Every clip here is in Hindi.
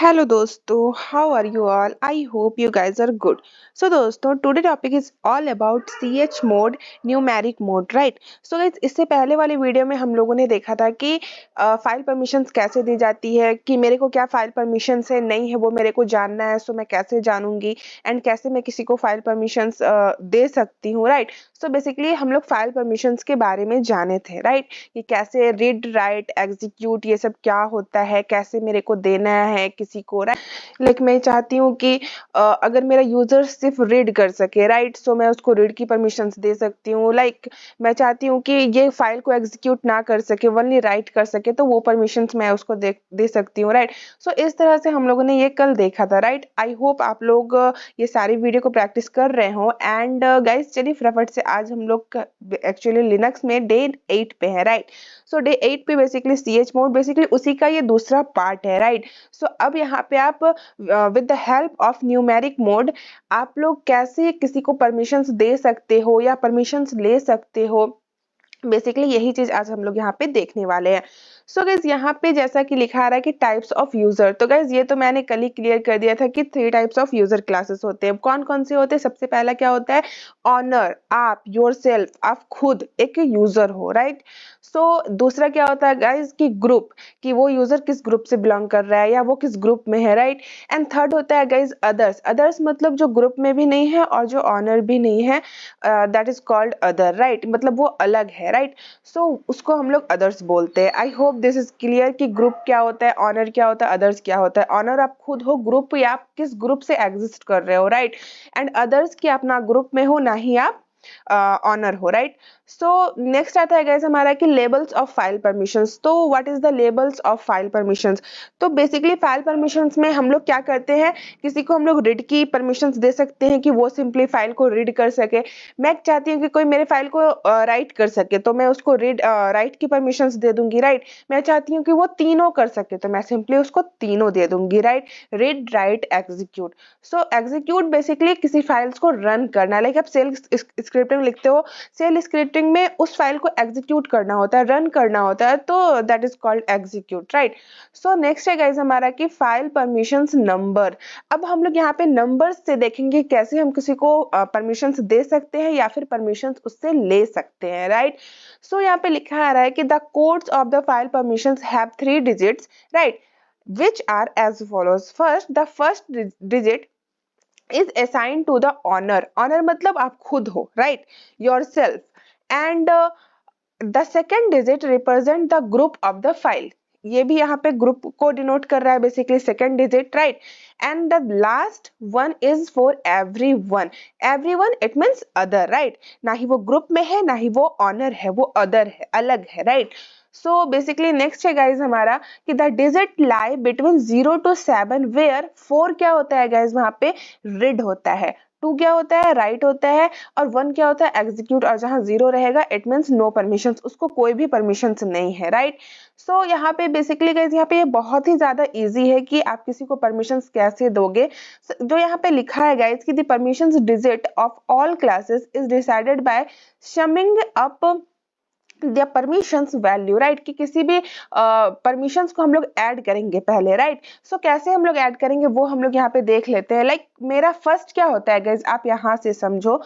Hello दोस्तों, how are you all? I hope you guys are good. So दोस्तों, today topic is all about CH mode, numeric mode, right? So guys, इससे पहले वाली वीडियो में हम लोगों ने देखा था कि फाइल परमिशंस कैसे दी जाती है, कि मेरे को क्या फाइल परमिशंस है नहीं है वो मेरे को जानना है, सो मैं कैसे जानूंगी एंड कैसे मैं किसी को फाइल परमिशंस दे सकती हूँ, राइट? सो बेसिकली हम लोग फाइल परमिशंस के बारे में जाने थे, राइट? कि कैसे रीड राइट एग्जीक्यूट ये सब क्या होता है, कैसे मेरे को देना है किसी को, राइट? लाइक मैं चाहती हूँ कि अगर मेरा यूजर सिर्फ रीड कर सके, राइट? सो मैं उसको रीड की परमिशंस दे सकती हूँ। लाइक मैं चाहती हूँ कि ये फाइल को एग्जीक्यूट ना कर सके, ओनली राइट कर सके, तो वो परमिशंस मैं उसको दे सकती हूँ, राइट? सो इस तरह से हम लोगों ने ये कल देखा था, राइट? आई होप आप लोग ये सारी वीडियो को प्रैक्टिस कर रहे हो। एंड गाइस चलिए फटाफट से आज हम लोग एक्चुअली लिनक्स में डे 8 पे है, राइट? सो डे 8 पे बेसिकली सीएच मोड बेसिकली उसी का ये दूसरा पार्ट है, राइट? सो अब यहाँ पे आप with the help of numeric mode आप लोग कैसे किसी को परमिशंस दे सकते हो या परमिशंस ले सकते हो, बेसिकली यही चीज आज हम लोग यहाँ पे देखने वाले हैं। सो गाइज यहाँ पे जैसा कि लिखा आ रहा है कि टाइप्स ऑफ यूजर, तो गाइज ये तो मैंने कल ही क्लियर कर दिया था कि 3 टाइप्स ऑफ यूजर क्लासेस होते हैं। कौन कौन से होते हैं? सबसे पहला क्या होता है? ऑनर, आप, योरसेल्फ, आप खुद एक यूजर हो, राइट? सो दूसरा क्या होता है गाइज कि ग्रुप, कि वो यूजर किस ग्रुप से बिलोंग कर रहा है या वो किस ग्रुप में है, राइट? एंड थर्ड होता है गाइज अदर्स। अदर्स मतलब जो ग्रुप में भी नहीं है और जो ऑनर भी नहीं है, that is called other, right? मतलब वो अलग है, राइट? सो उसको हम लोग अदर्स बोलते हैं। I hope this is clear कि ग्रुप क्या होता है, ऑनर क्या होता है, अदर्स क्या होता है। ऑनर आप खुद हो, ग्रुप या आप किस ग्रुप से एग्जिस्ट कर रहे हो, राइट? एंड अदर्स की अपना ग्रुप में हो, ना ही आप ऑनर हो, राइट? सो नेक्स्ट आता है गाइस हमारा कि लेबल्स ऑफ फाइल परमिशंस। तो what is the labels of file permissions? तो बेसिकली फाइल परमिशंस में हम लोग क्या करते हैं, किसी को हम लोग रीड की परमिशंस दे सकते हैं कि वो सिंपली फाइल को रीड कर सके। मैं चाहती हूँ कि कोई मेरे फाइल को राइट कर सके, तो मैं उसको रीड राइट की परमिशंस दे दूंगी, राइट? मैं चाहती हूँ कि वो तीनों कर सके, तो मैं सिंपली उसको तीनों दे दूंगी, right? Read write execute. So execute basically किसी फाइल्स को रन करना। लाइक आप सेल स्क्रिप्टिंग लिखते हो, सेल स्क्रिप्टिंग में उस फाइल को एग्जीक्यूट करना होता है, रन करना होता है, तो that is called execute, right? So next है गाइस हमारा कि फाइल परमिशंस नंबर। अब हम लोग यहाँ पे नंबर्स से देखेंगे कैसे हम किसी को परमिशंस दे सकते हैं या फिर परमिशंस उससे ले सकते हैं, राइट? सो यहाँ पे लिखा आ रहा है कि the codes of the file permissions have 3 digits, right? which are as follows. First, the first digit is assigned to the owner. Owner मतलब आप खुद हो, right? Yourself. And the second digit represent the group of the file. ये भी यहाँ पे ग्रुप को डिनोट कर रहा है basically second digit, right? And the last one is for everyone. Everyone it means other, right? ना ही वो ग्रुप में है, ना ही वो ऑनर है, वो अदर है, अलग है, राइट? सो बेसिकली नेक्स्ट है गाइज हमारा कि the digit lie between 0 to 7 where 4 क्या होता है गाइज, वहां पे रीड होता है, 2 क्या होता है, राइट होता है, और 1 क्या होता है, एग्जीक्यूट। और जहां 0 रहेगा इट मींस नो परमिशंस, उसको कोई भी परमिशंस नहीं है, राइट? सो यहाँ पे बेसिकली गाइज यहाँ पे ये बहुत ही ज्यादा इजी है कि आप किसी को परमिशंस कैसे दोगे। जो यहाँ पे लिखा है गाइज कि the permissions digit of all classes is decided by summing up दिया परमिशंस वैल्यू, राइट? कि किसी भी परमिशंस को हम लोग ऐड करेंगे पहले, राइट? सो कैसे हम लोग ऐड करेंगे वो हम लोग यहाँ पे देख लेते हैं। लाइक मेरा फर्स्ट क्या होता है गाइज, आप यहाँ से समझो।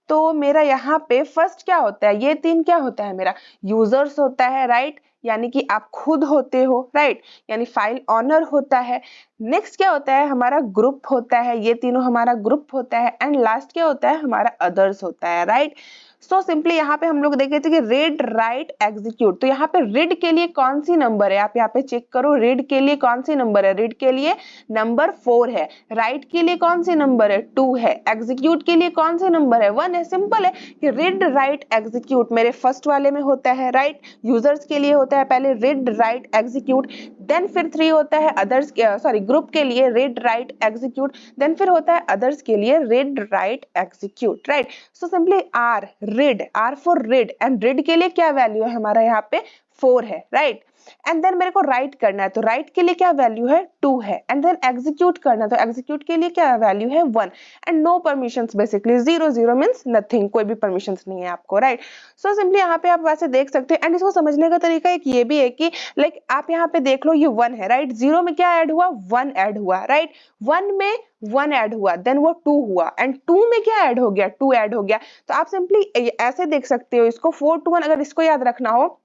तो मेरा यहाँ पे फर्स्ट क्या होता है, ये 3 क्या होता है, मेरा यूजर्स होता है, राइट? यानी कि आप खुद होते हो, राइट? यानी फाइल ऑनर होता है। नेक्स्ट क्या होता है, हमारा ग्रुप होता है, ये तीनों हमारा ग्रुप होता है। एंड लास्ट क्या होता है, हमारा अदर्स होता है, राइट? सो सिंपली यहाँ पे हम लोग देखे थे कि रीड राइट एग्जीक्यूट। तो यहाँ पे रीड के लिए कौन सी नंबर है, आप यहाँ पे चेक करो, रीड के लिए कौन सी नंबर है, रीड के लिए नंबर 4 है, राइट के लिए कौन सी नंबर है, 2 है, एग्जीक्यूट के लिए कौन सी नंबर है, 1 है। सिंपल है कि रीड राइट एग्जीक्यूट मेरे फर्स्ट वाले में होता है, राइट? यूजर्स के लिए होता है पहले रीड राइट एग्जीक्यूट, देन फिर 3 होता है अदर्स, सॉरी ग्रुप के लिए रीड राइट एग्जीक्यूट, देन फिर होता है अदर्स के लिए read write execute, right? So simply r read, r for read, and read के लिए क्या वैल्यू है हमारा यहाँ पे 4 है, राइट। एंड देन मेरे को राइट करना है, तो राइट के लिए क्या वैल्यू है 2 है। एंड देन एग्जीक्यूट करना है, तो एग्जीक्यूट के लिए क्या वैल्यू है 1। And no permissions, basically 0 0 means nothing, कोई भी परमिशंस नहीं है आपको, राइट। सो सिंपली यहाँ पे आप वैसे देख सकते हैं। एंड इसको समझने का तरीका एक ये भी है कि लाइक आप यहाँ पे देख लो ये 1 है, राइट। 0 में क्या ऐड हुआ 1 ऐड हुआ, राइट। 1 में 1 ऐड हुआ, देन वो 2 हुआ, एंड 2 में क्या ऐड हो गया 2 ऐड हो गया। तो आप सिंपली ऐसे देख सकते हो इसको 4 to 1, अगर इसको याद रखना हो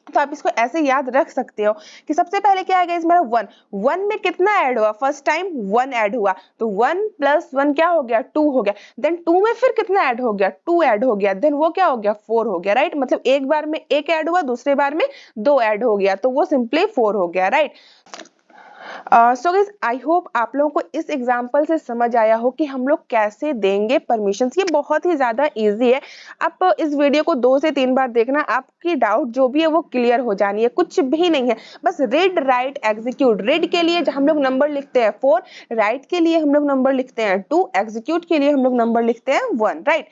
तो आप इसको ऐसे याद रख सकते हो कि सबसे पहले क्या आएगा इसमें 1। 1 में कितना ऐड हुआ, फर्स्ट टाइम 1 ऐड हुआ, तो 1 प्लस 1 क्या हो गया 2 हो गया। देन 2 में फिर कितना ऐड हो गया 2 ऐड हो गया, देन वो क्या हो गया 4 हो गया, राइट। मतलब एक बार में 1 ऐड हुआ, दूसरे बार में 2 ऐड हो गया, तो वो सिंपली 4 हो गया, right. So guys I hope आप लोगों को इस एग्जांपल से समझ आया हो कि हम लोग कैसे देंगे परमिशंस। ये बहुत ही ज्यादा इजी है। आप इस वीडियो को 2 से 3 बार देखना, आपकी डाउट जो भी है वो क्लियर हो जानी है। कुछ भी नहीं है, बस रीड राइट एग्जीक्यूट। रीड के लिए हम लोग नंबर लिखते हैं 4, राइट के लिए हम लोग नंबर लिखते हैं 2, एग्जीक्यूट के लिए हम लोग नंबर लिखते हैं 1, राइट।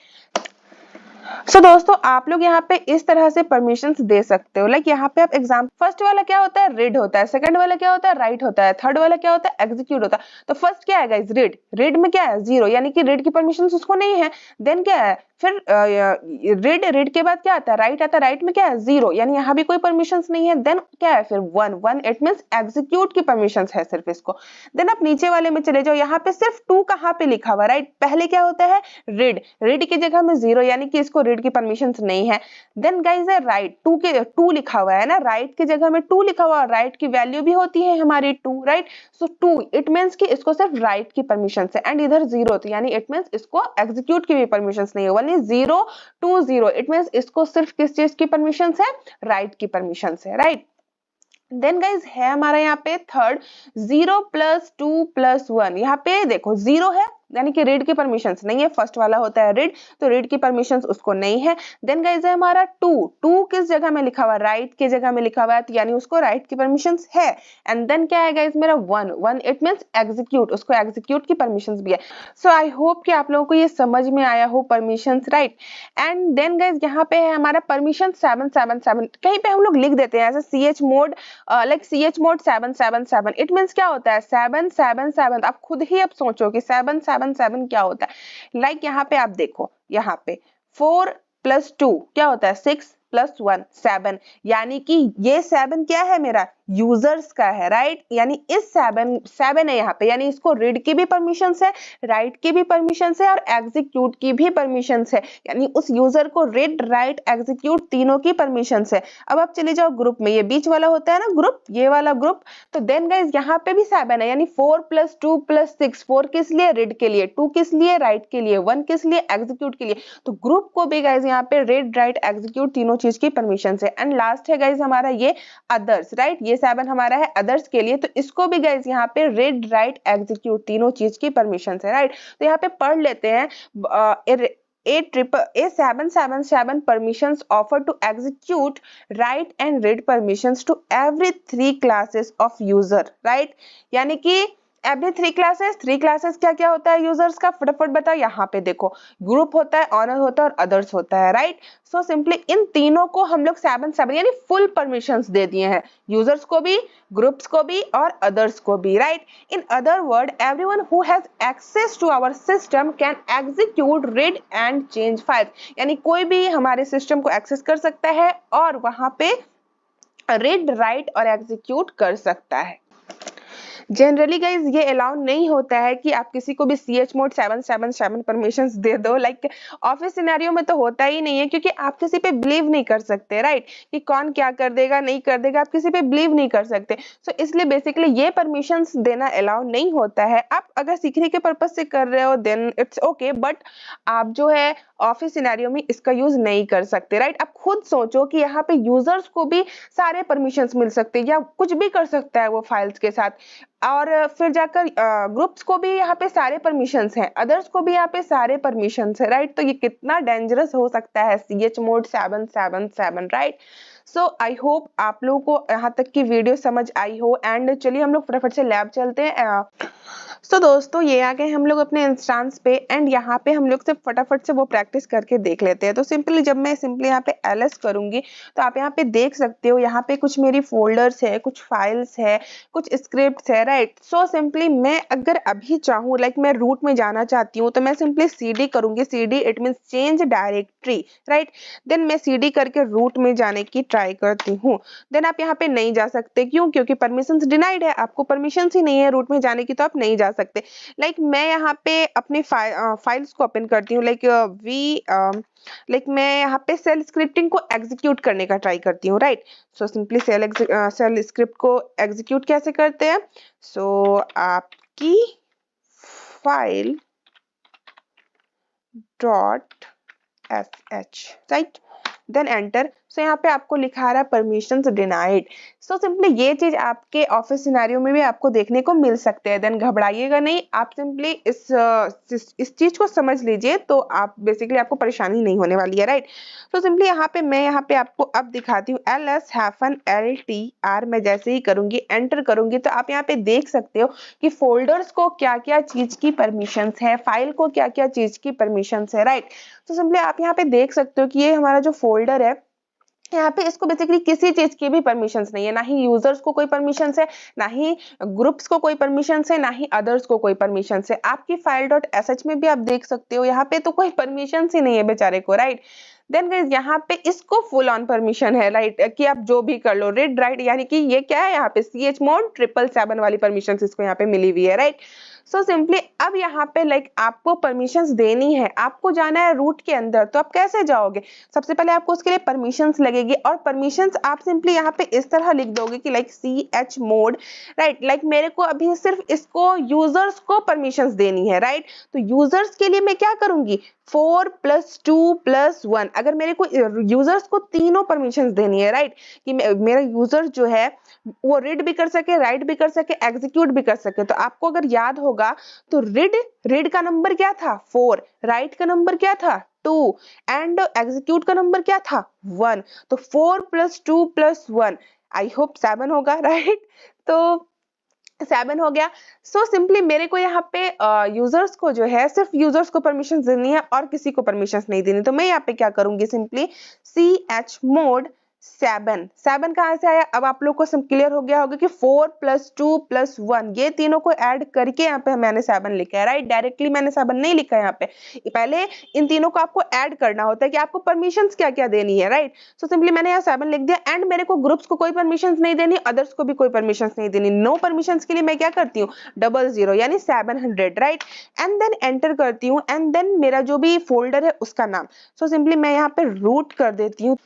सो दोस्तों आप लोग यहाँ पे इस तरह से परमिशंस दे सकते हो। लाइक यहाँ पे आप एग्जाम, फर्स्ट वाला क्या होता है रीड होता है, सेकंड वाला क्या होता है राइट होता है, थर्ड वाला क्या होता है एग्जीक्यूट होता है। तो फर्स्ट क्या है गाइस रीड, रीड में क्या है 0, यानी कि रीड की परमिशंस उसको नहीं है। देन क्या है फिर रीड, रीड के बाद क्या आता है राइट आता है, राइट में क्या है 0, यानी यहाँ भी कोई परमिशंस नहीं है। देन क्या है फिर 1, 1 इट मींस एग्जीक्यूट की परमिशंस है सिर्फ इसको। देन आप नीचे वाले में चले जाओ, यहाँ पे सिर्फ 2 कहाँ पे लिखा हुआ, राइट। पहले क्या होता है रीड, रीड की जगह में 0, यानी कि इसको रीड की परमिशंस नहीं है। देन गाइस है राइट, 2 के 2 लिखा हुआ है ना, राइट की जगह में 2 लिखा हुआ है, राइट की वैल्यू भी होती है हमारी 2, राइट। सो 2 इट मींस कि इसको सिर्फ राइट की परमिशंस है। एंड इधर 0 तो यानी इट मींस इसको एग्जीक्यूट की भी परमिशंस नहीं है। 0 2 0 इट मींस इसको सिर्फ किस चीज की परमिशंस है राइट की परमिशंस है, राइट। देन गाइज है हमारा यहाँ पे थर्ड 0 प्लस 2 प्लस 1। यहाँ पे देखो 0 है यानी कि रीड की परमिशंस नहीं है, फर्स्ट वाला होता है रीड, तो रीड की परमिशंस उसको नहीं है। देन गाइज है हमारा 2, 2 किस जगह में लिखा हुआ राइट की जगह में लिखा हुआ है, तो यानी उसको राइट की परमिशंस है। एंड देन क्या है गाइज मेरा 1, 1 इट मींस एग्जीक्यूट, उसको एग्जीक्यूट की परमिशंस भी है। सो आई होप कि आप लोगों को ये समझ में आया हो permissions, right. And then guys यहाँ पे है हमारा परमिशन 777। कहीं पे हम लोग लिख देते हैं ऐसे ch mode, like ch mode 777 it means क्या होता है 777। आप खुद ही अब सोचो कि 777 क्या होता है। लाइक यहाँ पे आप देखो, यहाँ पे 4 प्लस 2 क्या होता है 6 प्लस 1 7, यानी कि ये 7 क्या है मेरा यूजर्स का है, राइट। यानी इस 7 है यहाँ पे, यानी इसको रीड की भी परमिशन है, राइट की भी परमिशन है और एग्जीक्यूट की भी परमिशन है, यानी उस यूजर को रीड राइट एग्जीक्यूट तीनों की परमिशन है। अब आप चले जाओ ग्रुप में, ये बीच वाला होता है ना ग्रुप, ये वाला ग्रुप। तो देन गाइज यहाँ पे भी 7 है, यानी 4 प्लस 2 प्लस 6, 4 किस लिए रीड के लिए, 2 किस लिए राइट के लिए, 1 किस लिए एग्जीक्यूट के लिए। तो ग्रुप को भी गाइज यहाँ पे रीड राइट एग्जीक्यूट तीनों चीज की परमिशन है। एंड लास्ट है गाइज हमारा ये अदर्स, राइट। ये 7 हमारा है अदर्स के लिए, तो इसको भी गाइज यहाँ पे रीड राइट एग्जीक्यूट तीनों चीज की परमिशन है, राइट। तो यहाँ पे पढ़ लेते हैं A777 permissions offered to execute, write and read permissions to every 3 classes of user, right। यानी कि एवरी 3 क्लासेस क्या क्या होता है यूजर्स का, फटाफट बताओ। यहाँ पे देखो ग्रुप होता है, ऑनर होता है और अदर्स होता है, राइट। सो सिंपली इन तीनों को हम लोग 7 यानी फुल परमिशंस दे दिए हैं, यूजर्स को भी, ग्रुप्स को भी और अदर्स को भी, right. In other word everyone who has access to our system can execute, read and change files, यानी कोई भी हमारे सिस्टम को एक्सेस कर सकता है और वहां पे रीड राइट और एग्जीक्यूट कर सकता है। जनरली गाइज ये अलाउ नहीं होता है कि आप किसी को भी ch मोड 777 परमिशंस दे दो। लाइक ऑफिस सिनेरियो में तो होता ही नहीं है, क्योंकि आप किसी पे बिलीव नहीं कर सकते, राइट, कि कौन क्या कर देगा नहीं कर देगा, आप किसी पे बिलीव नहीं कर सकते। सो इसलिए बेसिकली ये परमिशंस देना अलाउ नहीं होता है। आप अगर सीखने के पर्पज से कर रहे हो देन इट्स ओके, बट आप जो है ऑफिस सिनेरियो में इसका यूज नहीं कर सकते, राइट। आप खुद सोचो कि यहाँ पे यूजर्स को भी सारे परमिशंस मिल सकते हैं या कुछ भी कर सकता है वो फाइल्स के साथ, और फिर जाकर ग्रुप्स को भी यहाँ पे सारे परमिशंस हैं, अदर्स को भी यहाँ पे सारे परमिशंस है, राइट। तो ये कितना डेंजरस हो सकता है ch mode 777, right. So I hope आप लोगों को यहाँ तक की वीडियो समझ आई हो। एंड चलिए हम लोग फटाफट से लैब चलते हैं। सो दोस्तों ये आ गए हम लोग अपने इंस्टांस पे एंड यहाँ पे हम लोग से फटाफट से वो प्रैक्टिस करके देख लेते हैं। तो सिंपली जब मैं सिंपली यहाँ पे ls करूंगी तो आप यहाँ पे देख सकते हो, यहाँ पे कुछ मेरी फोल्डर्स है, कुछ फाइल्स है, कुछ स्क्रिप्ट्स है, राइट। सो सिंपली मैं अगर अभी चाहूँ लाइक मैं रूट में जाना चाहती हूँ तो मैं सिंपली cd करूंगी। cd it mean change directory, right. Then मैं cd करके रूट में जाने की ट्राई करती हूँ। देन आप यहाँ पे नहीं जा सकते, क्यों? क्योंकि परमिशंस डिनाइड है, आपको परमिशंस ही नहीं है रूट में जाने की, तो आप नहीं जा सकते। लाइक मैं यहाँ पे अपनी फाइल्स को ओपन करती हूँ, लाइक मैं यहाँ पे सेल स्क्रिप्टिंग को एग्जीक्यूट करने का ट्राई करती हूँ, right. So simply shell script को एग्जीक्यूट कैसे करते हैं? सो आपकी file dot sh, right. Then enter. So यहाँ पे आपको लिखा आ रहा है परमिशंस डिनाइड। सो सिंपली ये चीज आपके ऑफिस सिनेरियो में भी आपको देखने को मिल सकते हैं। देन घबराइएगा नहीं, आप सिंपली इस चीज को समझ लीजिए तो आप बेसिकली आपको परेशानी नहीं होने वाली है, राइट। तो सिंपली मैं यहाँ पे आपको अब दिखाती हूँ ls-ltr। मैं जैसे ही करूंगी एंटर करूंगी तो आप यहाँ पे देख सकते हो कि फोल्डर्स को क्या क्या चीज की परमिशंस है, फाइल को क्या क्या चीज की परमिशंस है, राइट। तो सिंपली आप यहाँ पे देख सकते हो कि ये हमारा जो फोल्डर है, यहाँ पे इसको बेसिकली किसी चीज की भी परमिशंस नहीं है, ना ही यूजर्स को कोई परमिशंस है, ना ही ग्रुप्स को कोई परमिशंस है, ना ही अदर्स को कोई परमिशंस है। आपकी फाइल डॉट sh में भी आप देख सकते हो, यहाँ पे तो कोई परमिशंस ही नहीं है बेचारे को, राइट। देन गाइस यहाँ पे इसको फुल ऑन परमिशन है, राइट, कि आप जो भी कर लो, रीड राइट, यानी कि ये क्या है, यहाँ पे ch मोड 777 वाली परमिशन इसको यहाँ पे मिली हुई है, राइट। सो सिंपली अब यहाँ पे लाइक आपको परमिशंस देनी है, आपको जाना है रूट के अंदर, तो आप कैसे जाओगे? सबसे पहले आपको उसके लिए परमिशंस लगेगी, और परमिशंस आप सिंपली यहाँ पे इस तरह लिख दोगे कि like ch mode, right. Like मेरे को अभी सिर्फ इसको यूजर्स को परमिशंस देनी है, राइट। तो यूजर्स के लिए मैं क्या करूंगी? 4 + 2 + 1। अगर मेरे को यूजर्स को तीनों परमिशंस देनी है, राइट, कि मेरा यूजर जो है वो रीड भी कर सके, राइट भी कर सके, एग्जीक्यूट भी कर सके। तो आपको अगर याद होगा तो रीड का नंबर क्या था? 4, राइट का नंबर क्या था? 2 एंड एग्जीक्यूट का नंबर क्या था? 1। तो 4 + 2 + 1 आई होप 7 होगा, राइट। तो 7 हो गया। सो सिंपली मेरे को यहाँ पे यूजर्स को जो है सिर्फ यूजर्स को परमिशन देनी है और किसी को परमिशन नहीं देनी। तो मैं यहाँ पे क्या करूंगी? सिंपली ch मोड 7 कहाँ से आया? अब आप लोग को सब क्लियर हो गया होगा कि 4 + 2 + 1 ये तीनों को ऐड करके यहाँ पे मैंने 7 लिखा है, राइट। डायरेक्टली मैंने 7 नहीं लिखा है यहाँ पे, पहले इन तीनों को आपको ऐड करना होता है कि आपको परमिशंस क्या क्या देनी है, राइट। सो सिंपली मैंने यहाँ 7 लिख दिया एंड मेरे को ग्रुप्स को कोई परमिशंस नहीं देनी, अदर्स को भी कोई परमिशंस नहीं देनी। नो परमिशंस के लिए मैं क्या करती हूँ? 00 यानी 700, राइट। एंड देन एंटर करती हूँ एंड देन मेरा जो भी फोल्डर है उसका नाम। सो सिंपली मैं यहाँ पे रूट कर देती हूँ।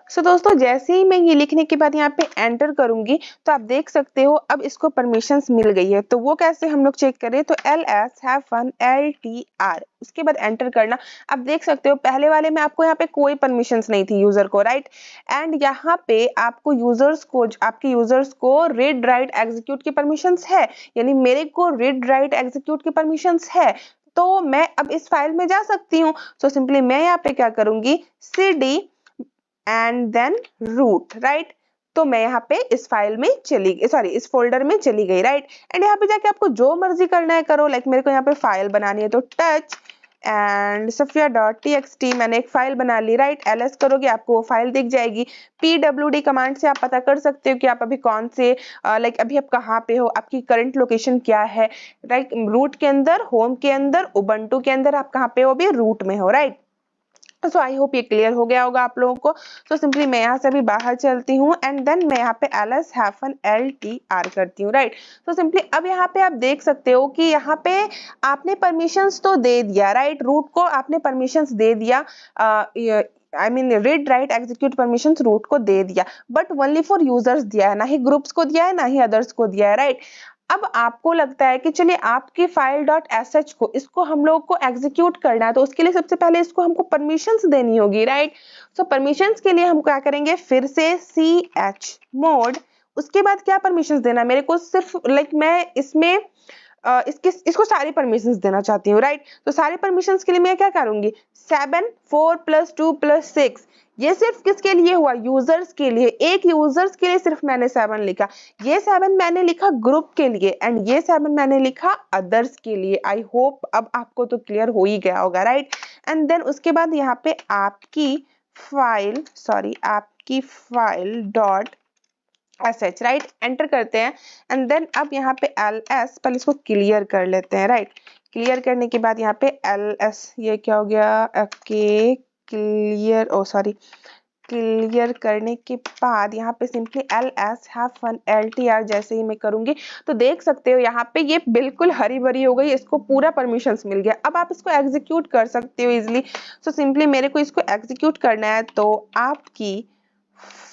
सो दोस्तों जैसे ही मैं ये लिखने के बाद यहाँ पे एंटर करूंगी तो आप देख सकते हो अब इसको परमिशंस मिल गई है। तो वो कैसे हम लोग चेक करें? तो ls-ltr उसके बाद एंटर करना। आप देख सकते हो पहले वाले में आपको यहाँ पे कोई परमिशंस नहीं थी यूजर को, राइट। एंड यहाँ पे आपको आपके यूजर्स को रीड राइट एग्जीक्यूट की परमिशंस है, यानी मेरे को रीड राइट एग्जीक्यूट की परमिशंस है। तो मैं अब इस फाइल में जा सकती हूँ। तो सिंपली मैं यहाँ पे क्या करूंगी? cd and then root, right. तो मैं यहाँ पे इस फाइल में इस फोल्डर में चली गई, राइट। एंड यहाँ पे जाके आपको जो मर्जी करना है करो। लाइक मेरे को यहाँ पे फाइल बनानी है तो टच एंड sophia.txt मैंने एक फाइल बना ली, राइट। ls करोगे आपको वो फाइल दिख जाएगी। pwd कमांड से आप पता कर सकते हो कि आप अभी कौन से लाइक अभी आप कहाँ पे हो, आपकी करंट लोकेशन क्या है, राइट। रूट के अंदर, होम के अंदर, उबंटू के अंदर आप कहाँ पे हो? अभी रूट में हो, राइट। सो आई होप ये क्लियर हो गया होगा आप लोगों को। सो सिंपली मैं यहाँ से अभी बाहर चलती हूँ एंड देन मैं यहाँ पे ls-ltr करती हूँ, राइट। तो सिंपली अब यहाँ पे आप देख सकते हो कि यहाँ पे आपने परमिशंस तो दे दिया, राइट। रूट को आपने परमिशंस दे दिया, I mean read write execute permission root को दे दिया, बट ओनली फॉर यूजर्स दिया है, ना ही ग्रुप्स को दिया है, ना ही अदर्स को दिया है, राइट। अब आपको लगता है कि चलिए आपकी फाइल डॉट sh को इसको हम लोग को एग्जीक्यूट करना है, तो उसके लिए सबसे पहले इसको हमको परमिशंस देनी होगी, राइट। सो परमिशंस के लिए हम क्या करेंगे? फिर से ch मोड, उसके बाद क्या परमिशंस देना है मेरे को? सिर्फ लाइक मैं इसमें इसको सारी परमिशंस देना चाहती हूँ, राइट। तो सारी परमिशंस के लिए मैं क्या करूंगी? 7 4 + 2 + 6 ये सिर्फ किसके लिए हुआ, यूजर्स के लिए। एक यूजर्स के लिए सिर्फ मैंने 7 लिखा, ये 7 मैंने लिखा ग्रुप के लिए एंड ये 7 मैंने लिखा अदर्स के लिए। आई होप अब आपको तो क्लियर हो ही गया होगा, राइट। एंड देन उसके बाद यहाँ पे आपकी file dot sh, right, enter करते हैं। एंड देन अब यहाँ पे ls, पहले इसको क्लियर कर लेते हैं, राइट। क्लियर करने के बाद यहाँ पे ls, ये क्या हो गया, ओके, क्लियर करने के बाद यहाँ पे simply ls hyphen ltr जैसे ही मैं करूंगी तो देख सकते हो यहाँ पे ये बिल्कुल हरी भरी हो गई, इसको पूरा परमिशंस मिल गया। अब आप इसको एग्जीक्यूट कर सकते हो इजिली। सो सिंपली मेरे को इसको एग्जीक्यूट करना है, तो आपकी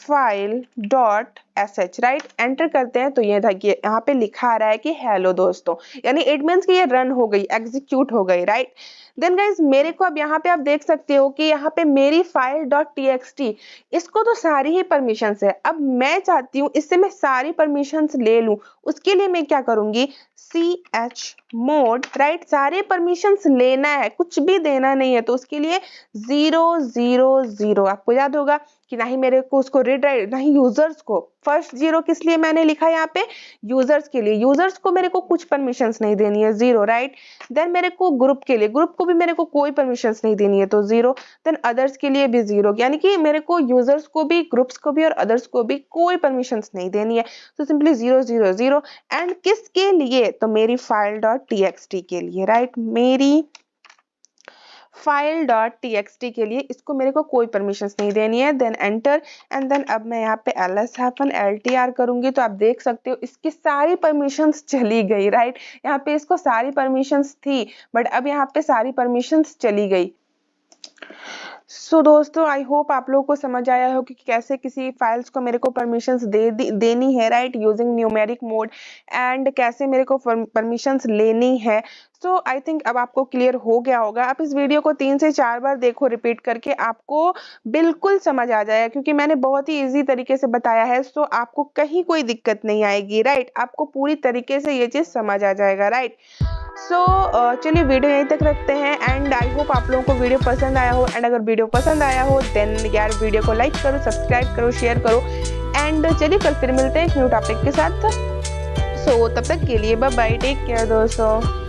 file dot sh, right, enter करते हैं। तो ये देखिए यहाँ पे लिखा आ रहा है कि हेलो दोस्तों, यानी इट मीन्स कि ये रन हो गई, एग्जीक्यूट हो गई, राइट। देन गाइज मेरे को अब यहाँ पे आप देख सकते हो कि यहाँ पे मेरी फाइल डॉट txt, इसको तो सारी ही परमिशंस है। अब मैं चाहती हूँ इससे मैं सारी परमिशंस ले लूं, उसके लिए मैं क्या करूंगी, chmod, राइट, सारे परमिशंस लेना है, कुछ भी देना नहीं है। तो उसके लिए 000, आपको याद होगा कि नहीं मेरे को उसको रीड राइट, नहीं यूजर्स को। फर्स्ट 0 किस लिए मैंने लिखा यहाँ पे, यूजर्स के लिए। यूजर्स को मेरे को कुछ परमिशंस नहीं देनी है, 0, राइट। देन मेरे को ग्रुप के लिए, ग्रुप को भी मेरे को कोई परमिशंस नहीं देनी है, तो 0। देन अदर्स के लिए भी 0, यानी कि मेरे को यूजर्स को भी, ग्रुप्स को भी और अदर्स को भी कोई परमिशंस नहीं देनी है। तो सिंपली 000 एंड किसके लिए, तो मेरी फाइल डॉट txt के लिए, राइट, मेरी फाइल डॉट txt के लिए, इसको मेरे को कोई परमिशंस नहीं देनी है। देन एंटर एंड देन अब मैं यहाँ पे ls हाइफन ltr करूंगी तो आप देख सकते हो इसकी सारी परमिशंस चली गई, राइट। यहाँ पे इसको सारी परमिशंस थी बट अब यहाँ पे सारी परमिशंस चली गई। सो दोस्तों आई होप आप लोगों को समझ आया हो कि कैसे किसी फाइल्स को मेरे को परमिशंस देनी है, right, using numeric mode, and कैसे मेरे को परमिशंस लेनी है। सो आई थिंक अब आपको क्लियर हो गया होगा। आप इस वीडियो को 3 से 4 बार देखो रिपीट करके, आपको बिल्कुल समझ आ जाएगा क्योंकि मैंने बहुत ही इजी तरीके से बताया है। सो आपको कहीं कोई दिक्कत नहीं आएगी, राइट, आपको पूरी तरीके से ये चीज समझ आ जाएगा, राइट। सो चलिए वीडियो यहीं तक रखते हैं एंड आई होप आप लोगों को वीडियो पसंद आया हो। एंड अगर वीडियो पसंद आया हो देन यार वीडियो को लाइक करो, सब्सक्राइब करो, शेयर करो एंड चलिए कल फिर मिलते हैं एक न्यू टॉपिक के साथ। सो तब तक के लिए बाय बाय, टेक केयर दोस्तों।